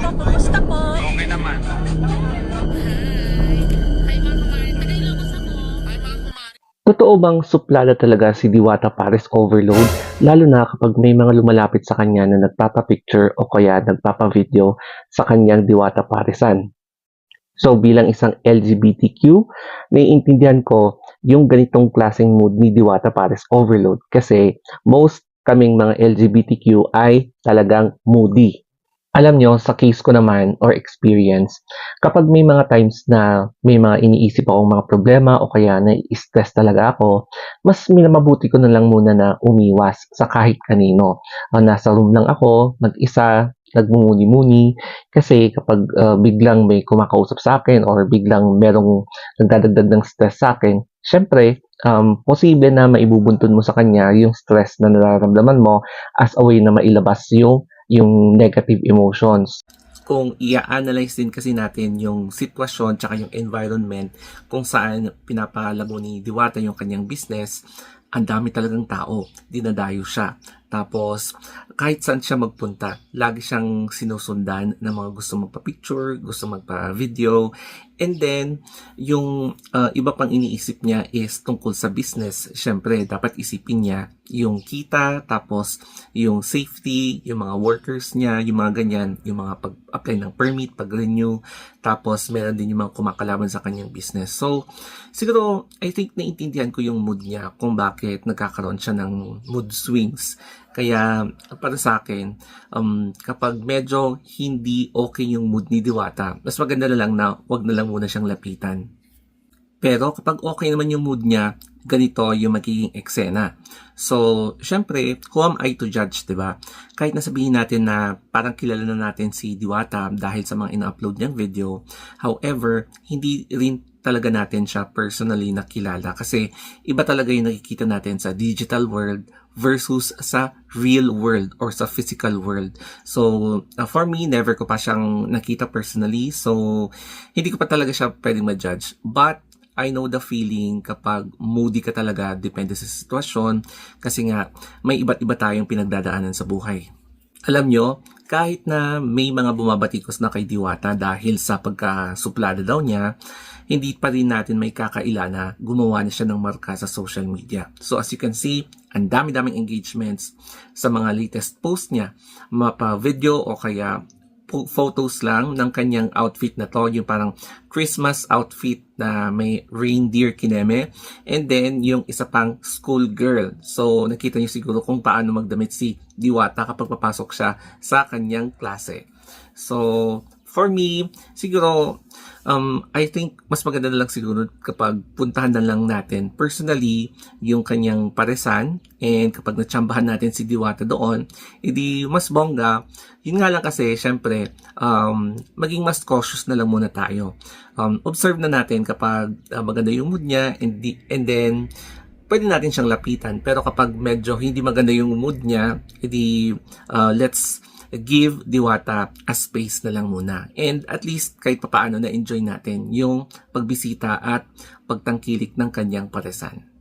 po, kumusta po? Okay naman. Totoo bang suplada talaga si Diwata Pares Overload, lalo na kapag may mga lumalapit sa kanya na nagpapa-picture o kaya nagpapa-video sa kanyang Diwata Paresan? So bilang isang LGBTQ, naiintindihan ko yung ganitong klaseng mood ni Diwata Pares Overload kasi most kaming mga LGBTQ ay talagang moody. Alam nyo, sa case ko naman or experience, kapag may mga times na may mga iniisip akong mga problema o kaya nai-stress talaga ako, mas minamabuti ko na lang muna na umiwas sa kahit kanino. Nasa room lang ako, mag-isa, nagmumuni-muni, kasi kapag biglang may kumakausap sa akin or biglang merong nagdadagdag ng stress sa akin, syempre, posible na maibubuntun mo sa kanya yung stress na nararamdaman mo as a way na mailabas yung negative emotions. Kung i-analyze din kasi natin yung sitwasyon tsaka yung environment kung saan pinapalabo ni Diwata yung kanyang business, ang dami talagang tao, dinadayo siya. Tapos, kahit saan siya magpunta, lagi siyang sinusundan ng mga gusto magpa-picture, gusto magpa-video. And then, yung iba pang iniisip niya is tungkol sa business. Siyempre, dapat isipin niya yung kita, tapos yung safety, yung mga workers niya, yung mga ganyan, yung mga pag-apply ng permit, pag-renew, tapos meron din yung mga kumakalaban sa kanyang business. So, siguro, I think naintindihan ko yung mood niya kung bakit nagkakaroon siya ng mood swings. Kaya para sa akin, kapag medyo hindi okay yung mood ni Diwata, mas maganda na lang na wag na lang muna siyang lapitan. Pero kapag okay naman yung mood niya, ganito yung magiging eksena. So, syempre, who am I to judge, diba? Kahit nasabihin natin na parang kilala na natin si Diwata dahil sa mga ina-upload niyang video, however, hindi rin talaga natin siya personally nakilala kasi iba talaga yung nakikita natin sa digital world versus sa real world or sa physical world. So, for me, never ko pa siyang nakita personally. So, hindi ko pa talaga siya pwedeng ma-judge. But, I know the feeling kapag moody ka talaga, depende sa sitwasyon. Kasi nga, may iba't iba tayong pinagdadaanan sa buhay. Alam nyo, kahit na may mga bumabatikos na kay Diwata dahil sa pagkasuplada daw niya, hindi pa rin natin may kakaila na gumawa na siya ng marka sa social media. So as you can see, ang dami-daming engagements sa mga latest post niya. Mapa-video o kaya photos lang ng kanyang outfit na to, yung parang Christmas outfit na may reindeer kineme, and then yung isa pang school girl. So nakita niyo siguro kung paano magdamit si Diwata kapag papasok siya sa kanyang klase. So for me, siguro I think mas maganda na lang siguro kapag puntahan na lang natin personally yung kanyang paresan, and kapag natsambahan natin si Diwata doon, edi mas bongga. Yun nga lang kasi, syempre, maging mas cautious na lang muna tayo. Observe na natin kapag maganda yung mood niya, and then, pwede natin siyang lapitan. Pero kapag medyo hindi maganda yung mood niya, edi let's give Diwata a space na lang muna. And at least kahit papaano na enjoy natin yung pagbisita at pagtangkilik ng kanyang paresan.